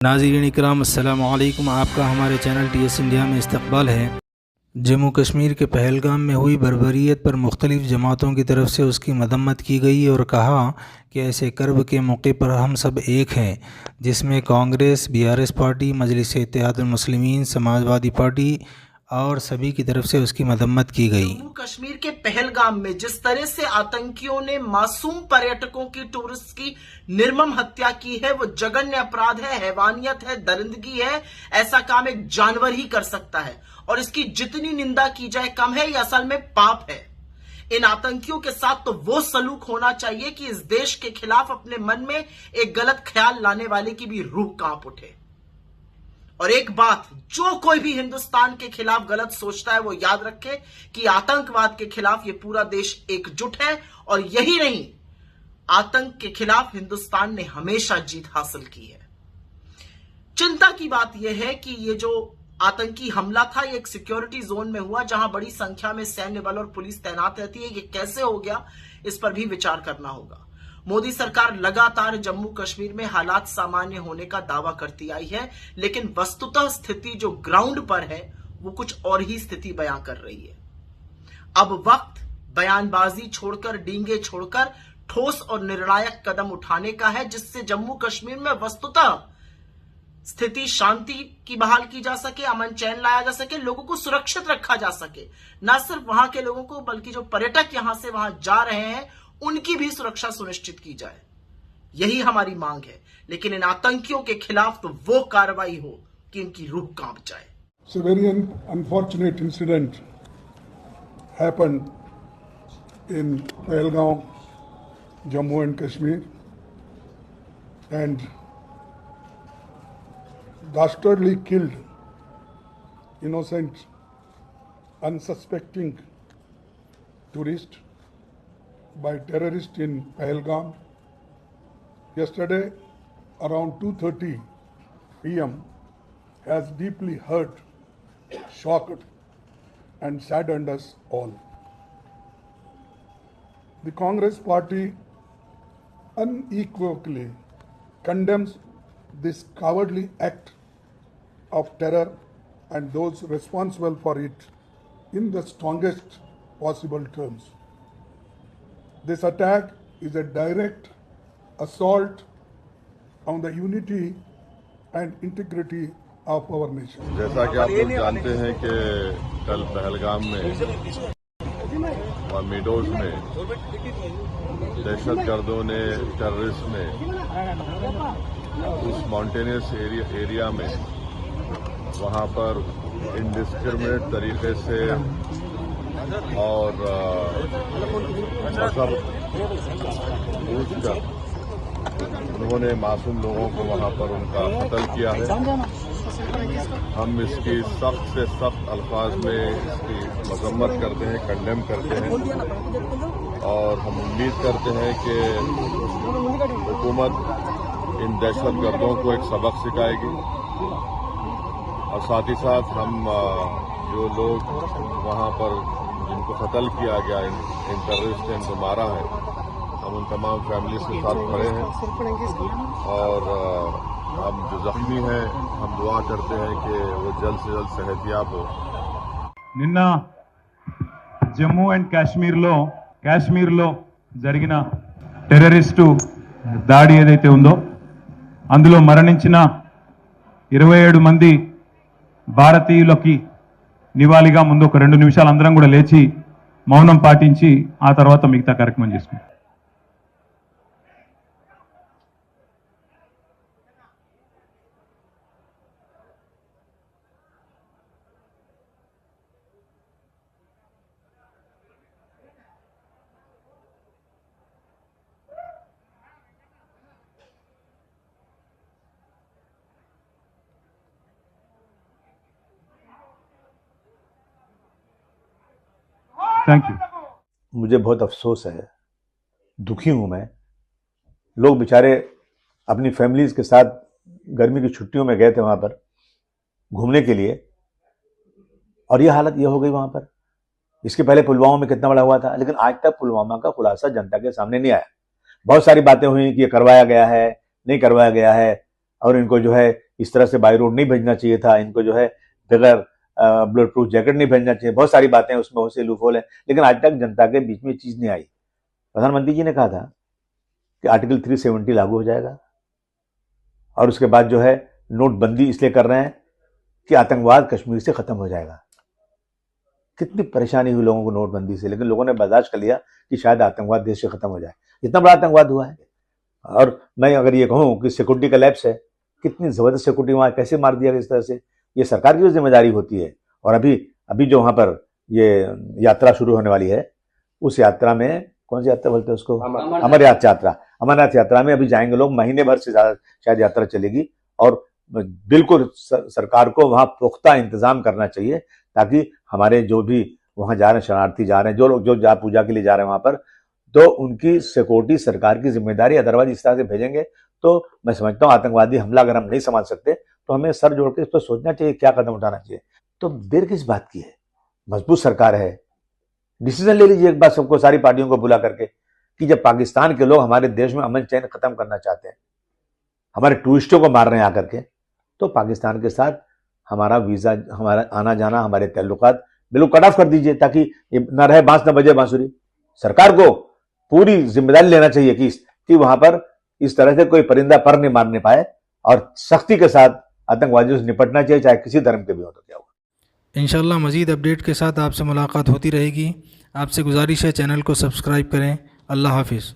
नाज़रीन इकराम अस्सलामु अलैकुम। आपका हमारे चैनल TS इंडिया में इस्तकबाल है। जम्मू कश्मीर के पहलगाम में हुई बर्बरियत पर मुख्तलिफ़ जमातों की तरफ से उसकी मदम्मत की गई और कहा कि ऐसे कर्ब के मौके पर हम सब एक हैं, जिसमें कांग्रेस, BRS पार्टी, मजलिस इत्तेहादुल मुस्लिमीन, समाजवादी पार्टी और सभी की तरफ से उसकी मदम्मत की गई। जम्मू कश्मीर के पहलगाम में जिस तरह से आतंकियों ने मासूम पर्यटकों की, टूरिस्ट की निर्मम हत्या की है, वो जघन्य अपराध है, हैवानियत है, दरिंदगी है। ऐसा काम एक जानवर ही कर सकता है और इसकी जितनी निंदा की जाए कम है। यह असल में पाप है। इन आतंकियों के साथ तो वो सलूक होना चाहिए कि इस देश के खिलाफ अपने मन में एक गलत ख्याल लाने वाले की भी रूह कांप उठे। और एक बात, जो कोई भी हिंदुस्तान के खिलाफ गलत सोचता है वो याद रखे कि आतंकवाद के खिलाफ ये पूरा देश एकजुट है। और यही नहीं, आतंक के खिलाफ हिंदुस्तान ने हमेशा जीत हासिल की है। चिंता की बात यह है कि ये जो आतंकी हमला था, ये एक सिक्योरिटी जोन में हुआ जहां बड़ी संख्या में सैन्य बल और पुलिस तैनात रहती है। ये कैसे हो गया, इस पर भी विचार करना होगा। मोदी सरकार लगातार जम्मू कश्मीर में हालात सामान्य होने का दावा करती आई है, लेकिन वस्तुतः स्थिति जो ग्राउंड पर है वो कुछ और ही स्थिति बयां कर रही है। अब वक्त बयानबाजी छोड़कर, डींगे छोड़कर ठोस और निर्णायक कदम उठाने का है, जिससे जम्मू कश्मीर में वस्तुतः स्थिति शांति की बहाल की जा सके, अमन चैन लाया जा सके, लोगों को सुरक्षित रखा जा सके। न सिर्फ वहां के लोगों को, बल्कि जो पर्यटक यहां से वहां जा रहे हैं उनकी भी सुरक्षा सुनिश्चित की जाए। यही हमारी मांग है। लेकिन इन आतंकियों के खिलाफ तो वो कार्रवाई हो कि इनकी रूह कांप जाए। It's a very unfortunate incident happened in Pahalgam, Jammu and Kashmir, and dastardly killed innocent, unsuspecting tourist by terrorists in Pahalgam. Yesterday, around 2:30 p.m., has deeply hurt, shocked, and saddened us all. The Congress Party unequivocally condemns this cowardly act of terror and those responsible for it in the strongest possible terms. This attack is a direct assault on the unity and integrity of our nation. जैसा कि आप लोग जानते हैं कि कल पहलगाम में और मीडोज में दहशतगर्दों ने, टेररिस्ट ने उस माउंटेनियस एरिया में वहां पर इंडिस्क्रिमिनेट तरीके से और मजहब पूछकर उन्होंने मासूम लोगों को वहां पर उनका कत्ल किया है। हम इसकी सख्त से सख्त अल्फाज में इसकी मजम्मत करते हैं, कंडेम करते हैं और हम उम्मीद करते हैं कि हुकूमत इन दहशतगर्दों को एक सबक सिखाएगी और साथ ही साथ हम जो लोग वहां पर जिनको कत्ल किया गया, इन टेररिस्ट ने इनको मारा है, हम उन तमाम फैमिलीज के साथ खड़े हैं और हम जो जख्मी हैं हम दुआ करते हैं कि वो जल्द से जल्द सेहतयाब हो। నిన్న జమ్మూ అండ్ కాశ్మీర్లో జరిగిన టెర్రరిస్టు దాడి ఏదైతే ఉందో అందులో మరణించిన 27 మంది భారతీయులకి నివాళిగా ముందు ఒక 2 నిమిషాలు అందరం కూడా లేచి మౌనం పాటించి ఆ తర్వాత మిగతా కార్యక్రమం చేసుకుంటాం. Thank you. मुझे बहुत अफसोस है, दुखी हूं मैं। लोग बेचारे अपनी फैमिलीज के साथ गर्मी की छुट्टियों में गए थे वहां पर घूमने के लिए और ये हालत ये हो गई वहां पर। इसके पहले पुलवामा में कितना बड़ा हुआ था, लेकिन आज तक पुलवामा का खुलासा जनता के सामने नहीं आया। बहुत सारी बातें हुई कि ये करवाया गया है, नहीं करवाया गया है और इनको जो है इस तरह से बाई रोड नहीं भेजना चाहिए था, इनको जो है बगैर बुलेट प्रूफ जैकेट नहीं भेजना चाहिए, बहुत सारी बातें उसमें बहुत से लूपहोल है, लेकिन आज तक जनता के बीच में चीज नहीं आई। प्रधानमंत्री जी ने कहा था कि आर्टिकल 370 लागू हो जाएगा और उसके बाद जो है नोटबंदी इसलिए कर रहे हैं कि आतंकवाद कश्मीर से खत्म हो जाएगा। कितनी परेशानी हुई लोगों को नोटबंदी से, लेकिन लोगों ने बर्दाश्त कर लिया कि शायद आतंकवाद देश से खत्म हो जाए। इतना बड़ा आतंकवाद हुआ है। और मैं अगर ये कहूं कि सिक्योरिटी का लैप्स है, कितनी जबरदस्त सिक्योरिटी वहां कैसे मार दिया गया इस तरह से, ये सरकार की जिम्मेदारी होती है। और अभी जो वहां पर ये यात्रा शुरू होने वाली है, उस यात्रा में कौन सी यात्रा बोलते हैं उसको, अमरनाथ यात्रा। अमरनाथ यात्रा में अभी जाएंगे लोग, महीने भर से ज्यादा शायद यात्रा चलेगी और बिल्कुल सरकार को वहां पुख्ता इंतजाम करना चाहिए ताकि हमारे जो भी वहां जा रहे हैं, शरणार्थी जा रहे हैं, जो लोग जो जा पूजा के लिए जा रहे हैं वहां पर, तो उनकी सिक्योरिटी सरकार की जिम्मेदारी। अदरवाइज इस तरह से भेजेंगे तो मैं समझता हूं आतंकवादी हमला अगर हम नहीं संभाल सकते तो हमें सर जोड़ के इस पर सोचना चाहिए क्या कदम उठाना चाहिए। तो देर किस बात की है, मजबूत सरकार है, डिसीजन ले लीजिए एक बार सबको, सारी पार्टियों को बुला करके, कि जब पाकिस्तान के लोग हमारे देश में अमन चैन खत्म करना चाहते हैं, हमारे टूरिस्टों को मार रहे हैं आकर के, तो पाकिस्तान के साथ हमारा वीजा, हमारा आना जाना, हमारे ताल्लुकात बिल्कुल कट ऑफ कर दीजिए ताकि न रहे बांस न बजे बांसुरी। सरकार को पूरी जिम्मेदारी लेना चाहिए कि वहां पर इस तरह से कोई परिंदा पर नहीं मारने पाए और सख्ती के साथ आतंकवादियों से निपटना चाहिए, चाहे किसी धर्म के भी हो तो क्या हुआ। इंशाल्लाह मज़ीद अपडेट के साथ आपसे मुलाकात होती रहेगी। आपसे गुजारिश है चैनल को सब्सक्राइब करें। अल्लाह हाफिज़।